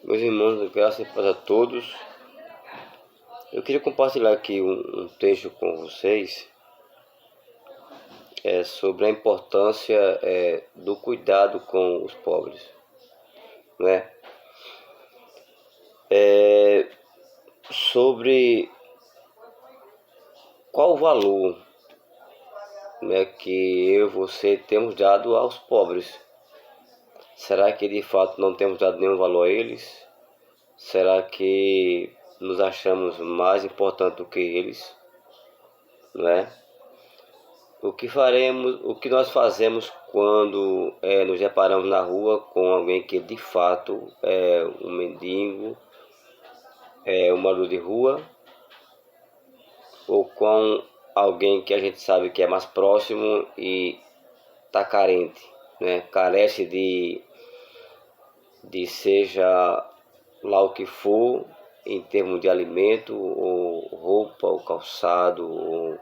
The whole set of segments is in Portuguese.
Meus irmãos, graças e paz a todos. Eu queria compartilhar aqui um texto com vocês sobre a importância do cuidado com os pobres, né? Sobre qual o valor, né, que eu e você temos dado aos pobres. Será que de fato não temos dado nenhum valor a eles? Será que nos achamos mais importantes do que eles, né? O que nós fazemos quando nos deparamos na rua com alguém que de fato é um mendigo, é uma luz de rua, ou com alguém que a gente sabe que é mais próximo e está carente, né? Carece de seja lá o que for, em termos de alimento, ou roupa, ou calçado, ou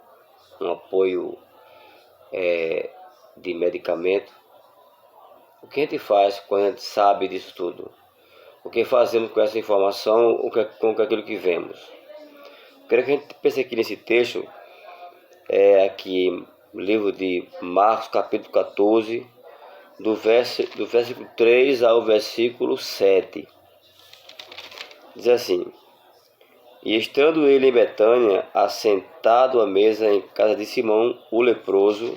um apoio de medicamento. O que a gente faz quando a gente sabe disso tudo? O que fazemos com essa informação, com aquilo que vemos? Quero que a gente pense aqui nesse texto, aqui no livro de Marcos, capítulo 14, do versículo 3 ao versículo 7. Diz assim: E estando ele em Betânia, assentado à mesa em casa de Simão, o leproso,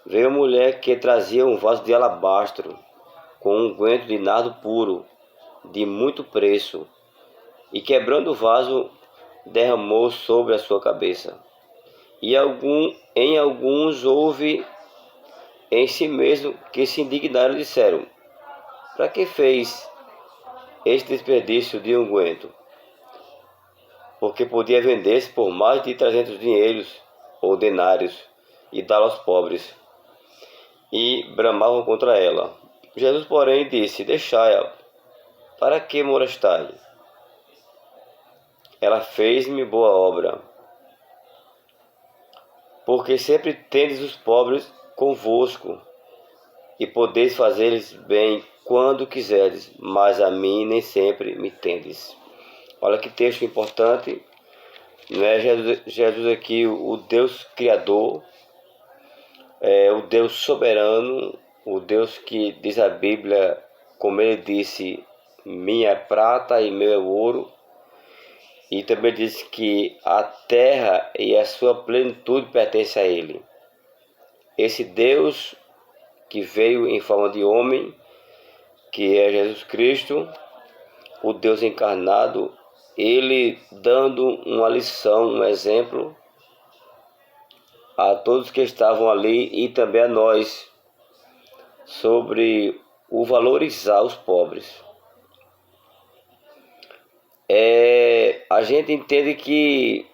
veio a mulher que trazia um vaso de alabastro, com um unguento de nardo puro, de muito preço, e quebrando o vaso, derramou sobre a sua cabeça. E em alguns houve em si mesmo que se indignaram e disseram: Para que fez este desperdício de unguento? Porque podia vender-se por mais de 300 dinheiros ou denários e dá-lo aos pobres. E bramavam contra ela. Jesus, porém, disse: Deixai-a, para que molestai? Ela fez-me boa obra. Porque sempre tendes os pobres convosco, e podeis fazer-lhes bem quando quiserdes, mas a mim nem sempre me tendes. Olha que texto importante, né? Jesus aqui, o Deus Criador, o Deus soberano, o Deus que diz a Bíblia, como ele disse, minha é prata e meu é ouro. E também diz que a terra e a sua plenitude pertencem a ele. Esse Deus que veio em forma de homem, que é Jesus Cristo, o Deus encarnado, ele dando uma lição, um exemplo a todos que estavam ali e também a nós, sobre o valorizar os pobres. A gente entende que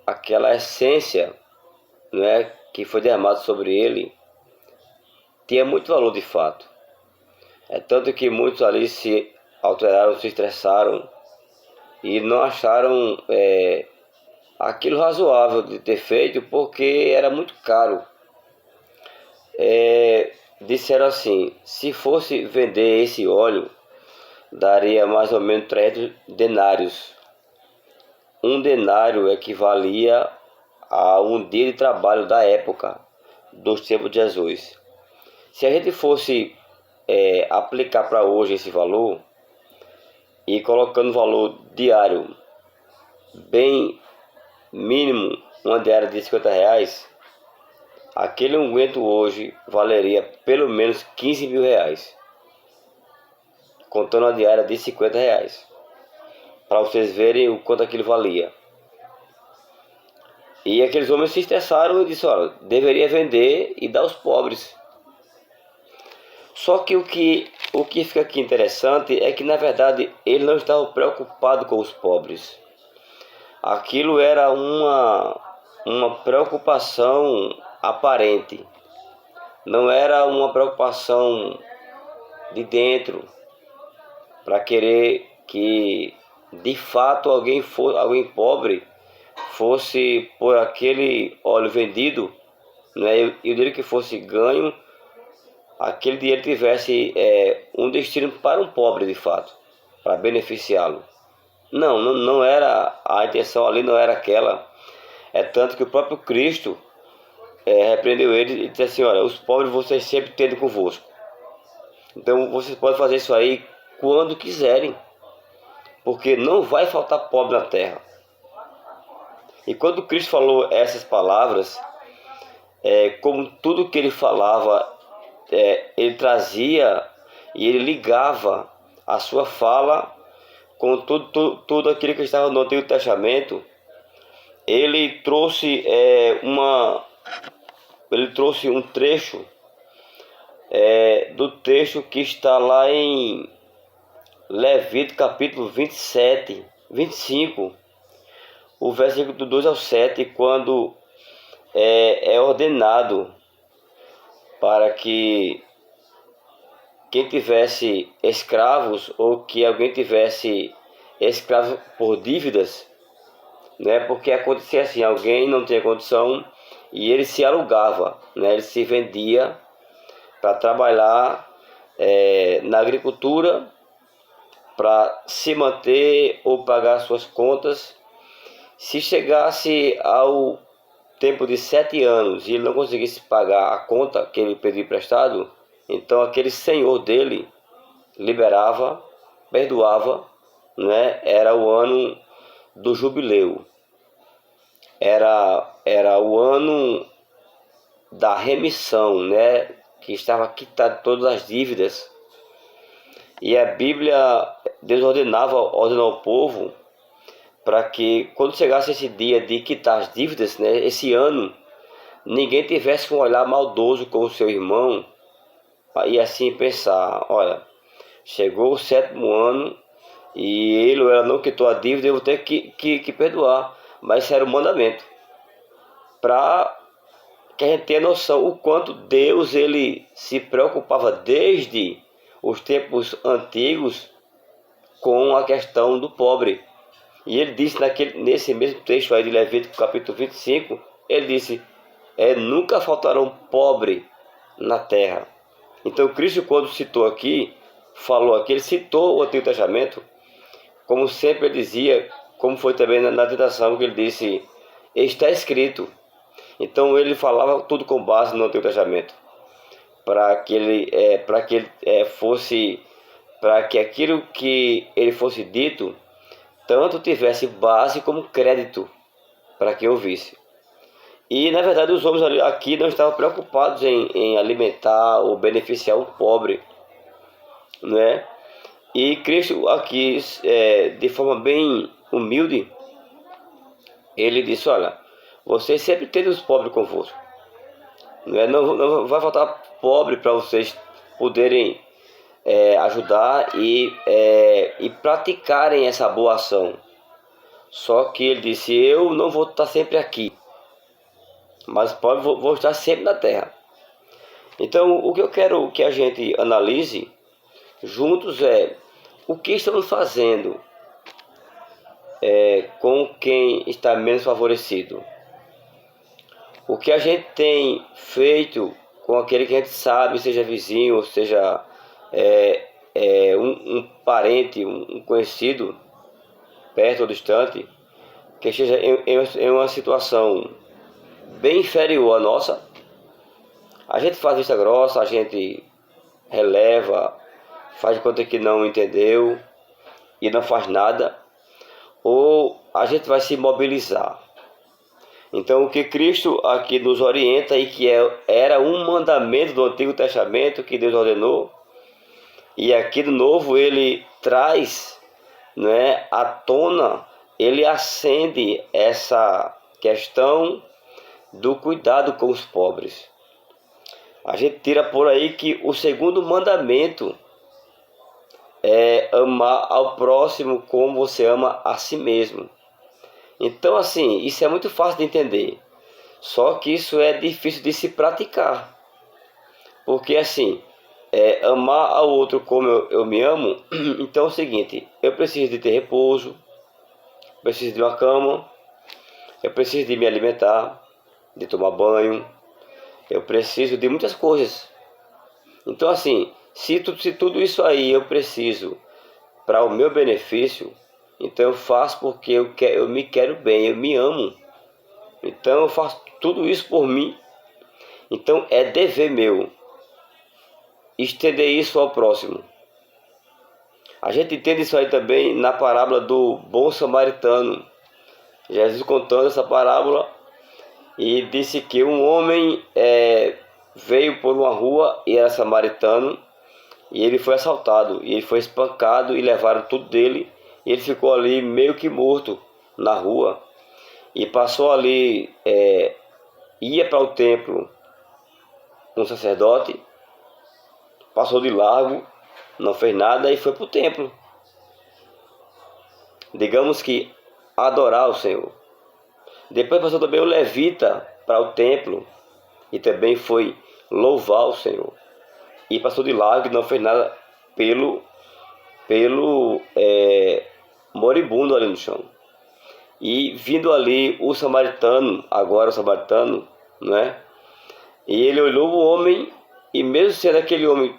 aquela essência, né, que foi derramada sobre ele tinha muito valor de fato. É tanto que muitos ali se alteraram, se estressaram e não acharam aquilo razoável de ter feito, porque era muito caro. Disseram assim: se fosse vender esse óleo, daria mais ou menos 300 denários. Um denário equivalia a um dia de trabalho da época, dos tempos de Jesus. Se a gente fosse aplicar para hoje esse valor, e colocando valor diário bem mínimo, uma diária de R$ 50, aquele unguento hoje valeria pelo menos R$ 15.000, contando a diária de R$ 50, para vocês verem o quanto aquilo valia. E aqueles homens se estressaram e disseram: olha, deveria vender e dar aos pobres. Só que o que fica aqui interessante é que, na verdade, ele não estava preocupado com os pobres. Aquilo era uma preocupação aparente. Não era uma preocupação de dentro, para querer que, de fato, alguém pobre fosse por aquele óleo vendido, né, e o dinheiro que fosse ganho aquele dinheiro tivesse um destino para um pobre de fato, para beneficiá-lo. Não era a intenção ali, não era aquela. É tanto que o próprio Cristo repreendeu ele e disse assim: olha, os pobres vocês sempre têm convosco. Então vocês podem fazer isso aí quando quiserem, porque não vai faltar pobre na terra. E quando Cristo falou essas palavras, como tudo que ele falava, ele trazia e ele ligava a sua fala com tudo aquilo que estava no Antigo Testamento. Ele trouxe ele trouxe um trecho do texto que está lá em Levítico capítulo 27, 25, o versículo do 2 ao 7, quando é ordenado para que quem tivesse escravos ou que alguém tivesse escravos por dívidas, né? Porque acontecia assim, alguém não tinha condição e ele se alugava, né? Ele se vendia para trabalhar na agricultura, para se manter ou pagar suas contas. Se chegasse ao tempo de 7 anos e ele não conseguisse pagar a conta que ele pediu emprestado, então aquele senhor dele liberava, perdoava, né? Era o ano do jubileu, era o ano da remissão, né? Que estava quitado todas as dívidas. E a Bíblia, Deus ordenou ao povo para que quando chegasse esse dia de quitar as dívidas, né, esse ano, ninguém tivesse um olhar maldoso com o seu irmão e assim pensar: olha, chegou o 7º ano e ele ou ela não quitou a dívida, eu vou ter que perdoar. Mas isso era um mandamento, para que a gente tenha noção o quanto Deus ele se preocupava desde os tempos antigos com a questão do pobre. E ele disse nesse mesmo texto aí de Levítico capítulo 25, ele disse: nunca faltará pobre na terra. Então Cristo, quando citou aqui, falou aqui, ele citou o Antigo Testamento, como sempre ele dizia, como foi também na tentação, que ele disse: está escrito. Então ele falava tudo com base no Antigo Testamento, para que aquilo que ele fosse dito tanto tivesse base como crédito para quem ouvisse. E na verdade os homens aqui não estavam preocupados em alimentar ou beneficiar um pobre, né? E Cristo aqui, de forma bem humilde, ele disse: olha, vocês sempre têm os pobres convosco, né? Não vai faltar pobre para vocês poderem ajudar e praticarem essa boa ação. Só que ele disse: eu não vou estar sempre aqui, mas vou estar sempre na terra. Então o que eu quero que a gente analise juntos é o que estamos fazendo com quem está menos favorecido. O que a gente tem feito com aquele que a gente sabe, seja vizinho, ou seja um parente, um conhecido, perto ou distante, que esteja em uma situação bem inferior à nossa. A gente faz vista grossa, a gente releva, faz de conta que não entendeu e não faz nada, ou a gente vai se mobilizar. Então o que Cristo aqui nos orienta e que era um mandamento do Antigo Testamento que Deus ordenou, e aqui de novo ele traz, né, à tona, ele acende essa questão do cuidado com os pobres. A gente tira por aí que o segundo mandamento é amar ao próximo como você ama a si mesmo. Então assim, isso é muito fácil de entender, só que isso é difícil de se praticar, porque assim, amar ao outro como eu me amo, então é o seguinte: eu preciso de ter repouso, preciso de uma cama, eu preciso de me alimentar, de tomar banho, eu preciso de muitas coisas. Então assim, se tudo isso aí eu preciso para o meu benefício, então eu faço porque eu me quero bem, eu me amo. Então eu faço tudo isso por mim. Então é dever meu estender isso ao próximo. A gente entende isso aí também na parábola do bom samaritano. Jesus contando essa parábola e disse que um homem veio por uma rua e era samaritano, e ele foi assaltado, e ele foi espancado e levaram tudo dele, e ele ficou ali meio que morto na rua, e passou ali, ia para o templo um sacerdote, passou de largo, não fez nada e foi para o templo. Digamos que adorar o Senhor. Depois passou também o levita para o templo e também foi louvar o Senhor. E passou de largo e não fez nada pelo moribundo ali no chão. E vindo ali o samaritano, agora o samaritano, né? E ele olhou o homem, e mesmo sendo aquele homem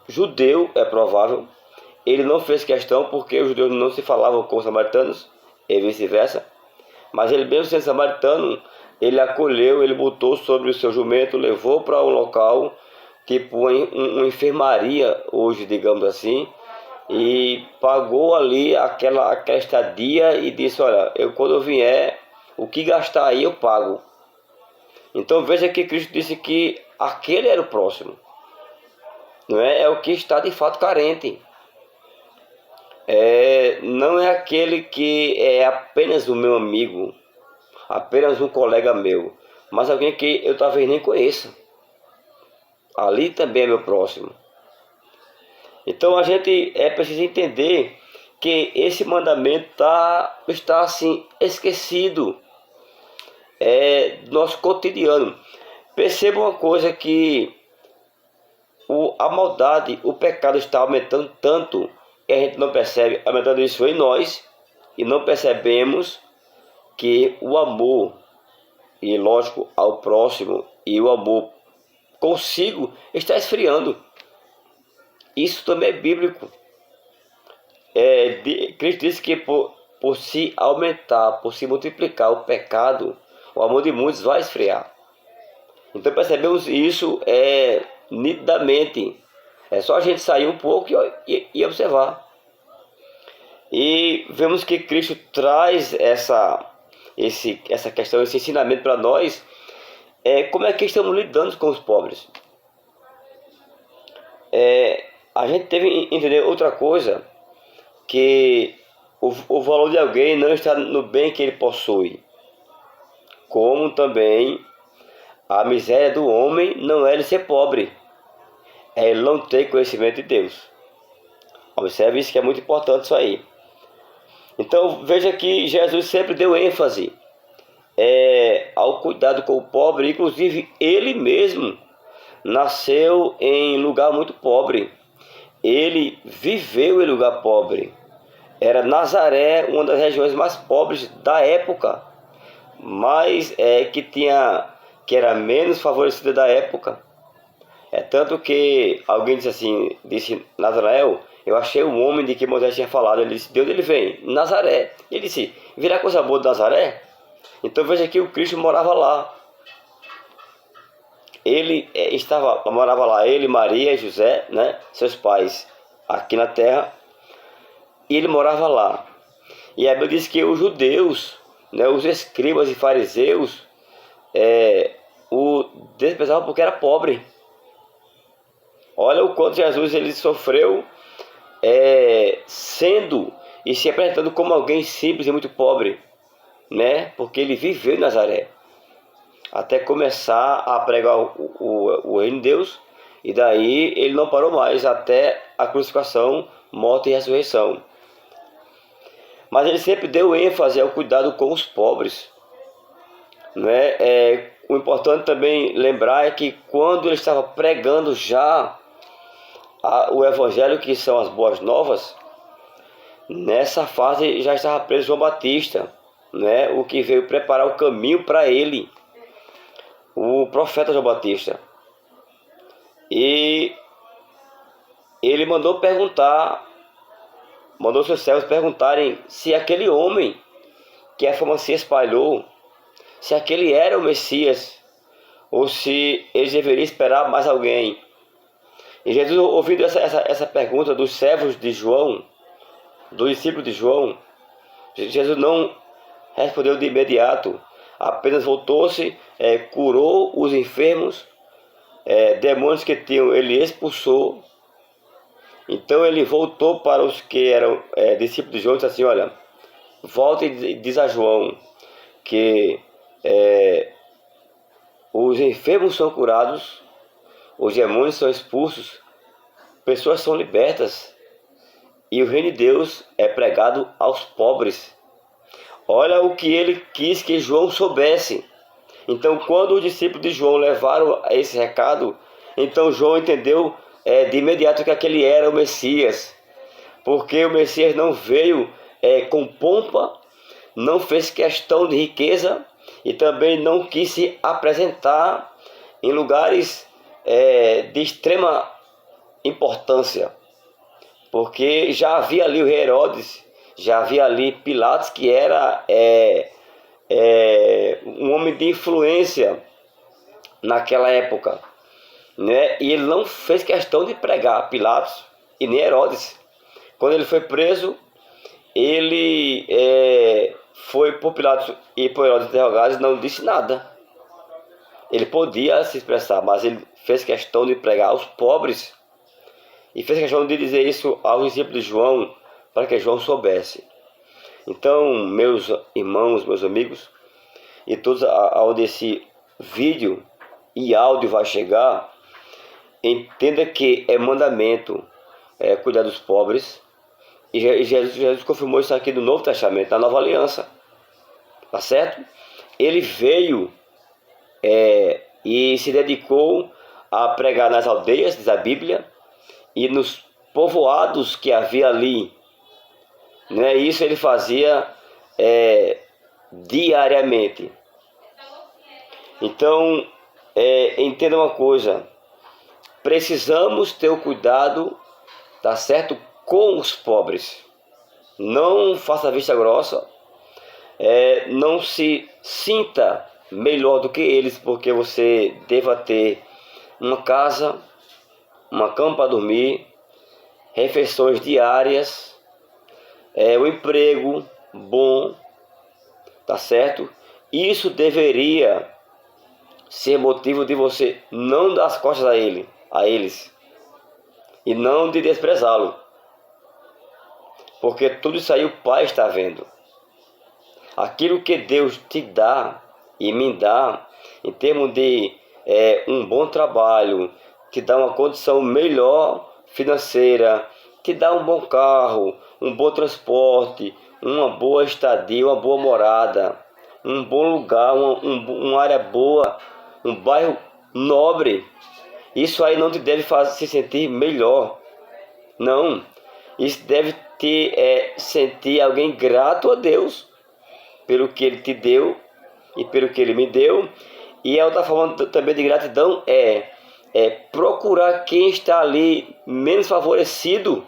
judeu, é provável, ele não fez questão, porque os judeus não se falavam com os samaritanos, e vice-versa. Mas ele, mesmo sendo samaritano, ele acolheu, ele botou sobre o seu jumento, levou para um local, tipo uma enfermaria hoje, digamos assim, e pagou ali aquela estadia e disse: olha, quando eu vier, o que gastar aí eu pago. Então veja que Cristo disse que aquele era o próximo, não é? É o que está de fato carente. Não é aquele que é apenas o meu amigo, apenas um colega meu, mas alguém que eu talvez nem conheça. Ali também é meu próximo. Então a gente precisa entender que esse mandamento está assim esquecido do nosso cotidiano. Perceba uma coisa, que a maldade, o pecado está aumentando tanto, e a gente não percebe, aumentando isso em nós, e não percebemos que o amor, e lógico, ao próximo, e o amor consigo, está esfriando. Isso também é bíblico. Cristo disse que por se aumentar, por se multiplicar o pecado, o amor de muitos vai esfriar. Então percebemos isso nitidamente. É só a gente sair um pouco e observar. E vemos que Cristo traz essa questão, esse ensinamento para nós. Como é que estamos lidando com os pobres? A gente deve entender outra coisa, que o valor de alguém não está no bem que ele possui, como também a miséria do homem não é ele ser pobre, é ele não ter conhecimento de Deus. Observe isso, que é muito importante isso aí. Então veja que Jesus sempre deu ênfase ao cuidado com o pobre. Inclusive ele mesmo nasceu em lugar muito pobre, ele viveu em lugar pobre. Era Nazaré, uma das regiões mais pobres da época, mas que era menos favorecida da época. Tanto que alguém disse Nazaré, eu achei o homem de que Moisés tinha falado. Ele disse: de onde ele vem? Nazaré. Ele disse: virá coisa boa de Nazaré? Então veja que o Cristo morava lá. Ele morava lá, ele, Maria e José, né, seus pais aqui na terra, e ele morava lá. E a Bíblia diz que os judeus, né, os escribas e fariseus, o desprezavam porque era pobre. Olha o quanto Jesus ele sofreu, sendo e se apresentando como alguém simples e muito pobre, né, porque ele viveu em Nazaré, até começar a pregar o reino de Deus, e daí ele não parou mais até a crucificação, morte e ressurreição. Mas ele sempre deu ênfase ao cuidado com os pobres, né? O importante também lembrar é que quando ele estava pregando já o evangelho, que são as boas novas, nessa fase já estava preso João Batista, né? O que veio preparar o caminho para ele, o profeta João Batista. E ele mandou seus servos perguntarem se aquele homem que a fama se espalhou, se aquele era o Messias, ou se eles deveriam esperar mais alguém. E Jesus, ouvindo essa pergunta dos servos de João, do discípulo de João, Jesus não respondeu de imediato, apenas voltou-se, curou os enfermos, demônios que tinham, ele expulsou. Então ele voltou para os que eram discípulos de João e disse assim: olha, volta e diz a João que os enfermos são curados, os demônios são expulsos, pessoas são libertas e o reino de Deus é pregado aos pobres. Olha o que ele quis que João soubesse. Então, quando os discípulos de João levaram esse recado, então João entendeu de imediato que aquele era o Messias, porque o Messias não veio com pompa, não fez questão de riqueza e também não quis se apresentar em lugares de extrema importância, porque já havia ali o rei Herodes, já havia ali Pilatos, que era um homem de influência naquela época, né? E ele não fez questão de pregar Pilatos e nem Herodes. Quando ele foi preso, ele foi por Pilatos e por Herodes interrogado e não disse nada. Ele podia se expressar, mas ele fez questão de pregar aos pobres e fez questão de dizer isso aos discípulos de João, para que João soubesse. Então, meus irmãos, meus amigos, e todos aonde esse vídeo e áudio vai chegar, entenda que é mandamento cuidar dos pobres. E Jesus confirmou isso aqui no Novo Testamento, na Nova Aliança. Tá certo? Ele veio e se dedicou a pregar nas aldeias, diz a Bíblia, e nos povoados que havia ali. Né? Isso ele fazia diariamente. Então, entenda uma coisa: precisamos ter o cuidado, tá certo, com os pobres. Não faça vista grossa, não se sinta melhor do que eles, porque você deva ter uma casa, uma cama para dormir, refeições diárias, um emprego bom, tá certo? Isso deveria ser motivo de você não dar as costas a eles, e não de desprezá-lo, porque tudo isso aí o Pai está vendo. Aquilo que Deus te dá e me dá, em termos de um bom trabalho, te dá uma condição melhor financeira, te dá um bom carro, um bom transporte, uma boa estadia, uma boa morada, um bom lugar, uma área boa, um bairro nobre. Isso aí não te deve fazer se sentir melhor. Não. Isso deve te sentir alguém grato a Deus pelo que Ele te deu e pelo que Ele me deu. E a outra forma também de gratidão é procurar quem está ali menos favorecido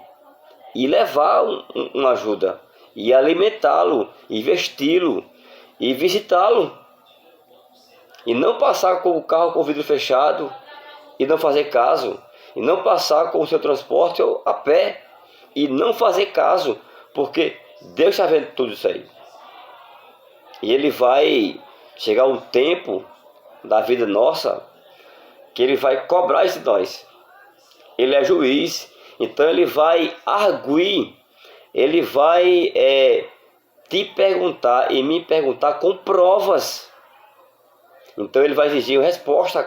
e levar uma ajuda, e alimentá-lo, e vesti-lo, e visitá-lo. E não passar com o carro com o vidro fechado e não fazer caso. E não passar com o seu transporte a pé e não fazer caso, porque Deus está vendo tudo isso aí. E Ele vai chegar um tempo da vida nossa que Ele vai cobrar isso de nós. Ele é juiz, então Ele vai arguir, Ele vai te perguntar e me perguntar com provas. Então Ele vai exigir uma resposta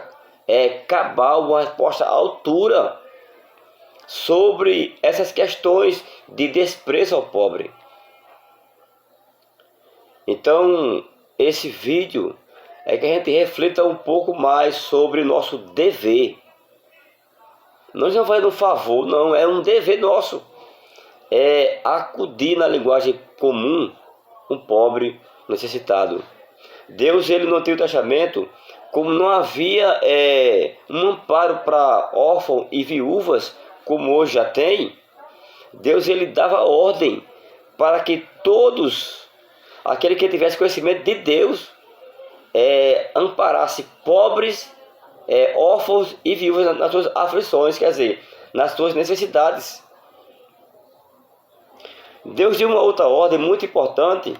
cabal, uma resposta à altura sobre essas questões de desprezo ao pobre. Então, esse vídeo que a gente reflita um pouco mais sobre o nosso dever. Nós não fazemos um favor, não, é um dever nosso. É acudir na linguagem comum um pobre necessitado. Deus, Ele no Antigo Testamento, como não havia um amparo para órfãos e viúvas, como hoje já tem, Deus ele dava ordem para que todos, aquele que tivesse conhecimento de Deus, amparasse pobres, órfãos e viúvas nas suas aflições, quer dizer, nas suas necessidades. Deus deu uma outra ordem muito importante,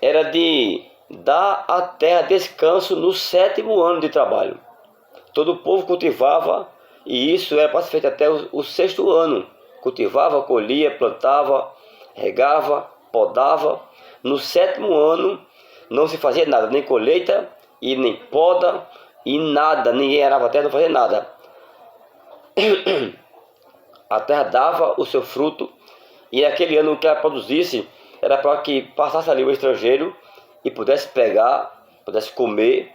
era de dar à terra descanso no 7º ano de trabalho. Todo o povo cultivava, e isso era para ser feito até o 6º ano. Cultivava, colhia, plantava, regava, podava. No 7º ano não se fazia nada, nem colheita, e nem poda, e nada, ninguém arava a terra, não fazia nada. A terra dava o seu fruto, e aquele ano que ela produzisse, era para que passasse ali o estrangeiro e pudesse pegar, pudesse comer,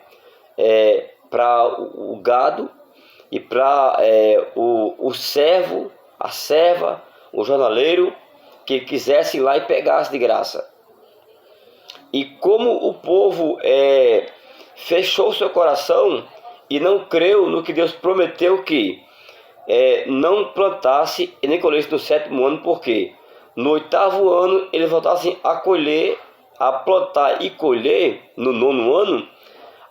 para o gado e para o servo, a serva, o jornaleiro que quisesse ir lá e pegasse de graça. E como o povo fechou seu coração e não creu no que Deus prometeu que não plantasse e nem colhesse no 7º ano, porque no 8º ano eles voltassem a colher, a plantar e colher no 9º ano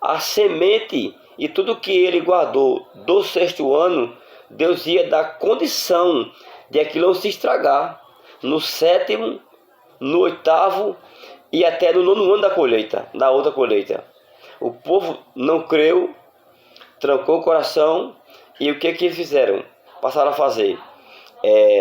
a semente e tudo que ele guardou do 6º ano, Deus ia dar condição de aquilo não se estragar no 7º, no 8º e até no 9º ano da colheita, da outra colheita. O povo não creu, trancou o coração, e o que eles fizeram? Passaram a fazer,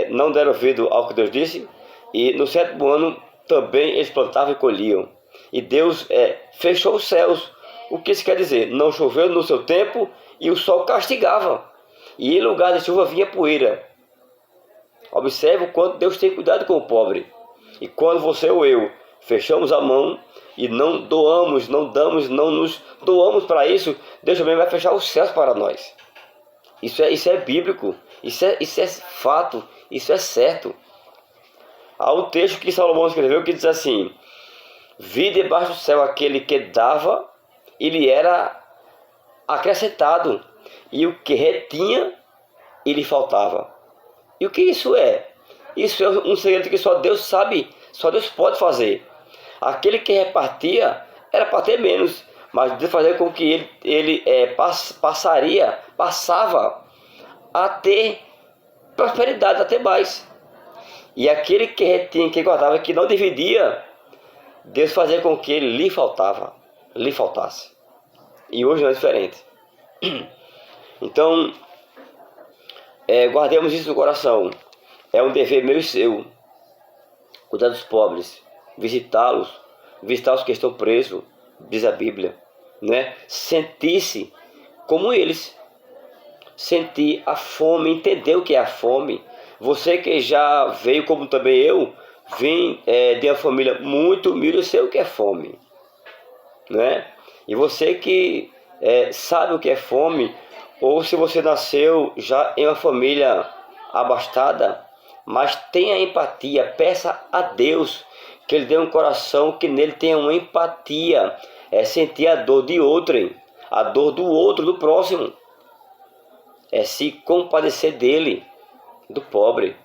não deram ouvido ao que Deus disse, e no 7º ano também eles plantavam e colhiam. E Deus fechou os céus. O que isso quer dizer? Não choveu no seu tempo e o sol castigava. E em lugar de chuva vinha poeira. Observe o quanto Deus tem cuidado com o pobre. E quando você ou eu fechamos a mão e não doamos, não damos, não nos doamos para isso, Deus também vai fechar os céus para nós. Isso é bíblico, isso é fato, isso é certo. Há um texto que Salomão escreveu que diz assim: vi debaixo do céu aquele que dava, ele era acrescentado, e o que retinha, ele faltava. E o que isso é? Isso é um segredo que só Deus sabe, só Deus pode fazer. Aquele que repartia era para ter menos, mas Deus fazia com que ele passava a ter prosperidade, a ter mais. E aquele que retinha, que guardava, que não dividia, Deus fazia com que ele lhe faltasse. E hoje não é diferente. Então, guardemos isso no coração. É um dever meu e seu. Cuidar dos pobres, visitá-los, visitar os que estão presos, diz a Bíblia, né? Sentir-se como eles. Sentir a fome, entender o que é a fome. Você que já veio, como também eu, vim de uma família muito humilde, eu sei o que é fome, né? E você que sabe o que é fome, ou se você nasceu já em uma família abastada, mas tenha empatia, peça a Deus que Ele dê um coração que nele tenha uma empatia, sentir a dor de outrem, a dor do outro, do próximo, se compadecer dele, do pobre.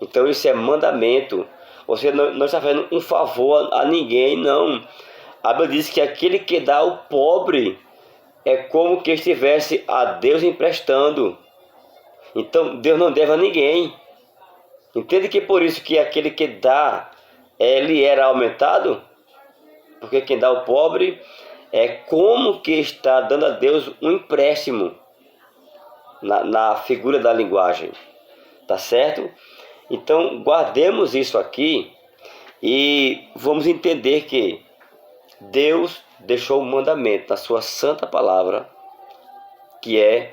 Então isso é mandamento. Você não está fazendo um favor a ninguém, não. A Bíblia diz que aquele que dá ao pobre é como que estivesse a Deus emprestando. Então Deus não deve a ninguém. Entende que por isso que aquele que dá, ele era aumentado? Porque quem dá ao pobre é como que está dando a Deus um empréstimo, na figura da linguagem. Tá certo? Então guardemos isso aqui e vamos entender que Deus deixou um mandamento na sua santa palavra, que é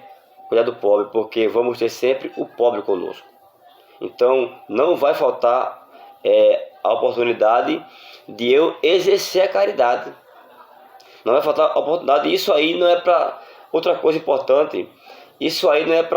cuidar do pobre, porque vamos ter sempre o pobre conosco. Então não vai faltar a oportunidade de eu exercer a caridade. Não vai faltar a oportunidade. Isso aí não é para outra coisa importante. Isso aí não é para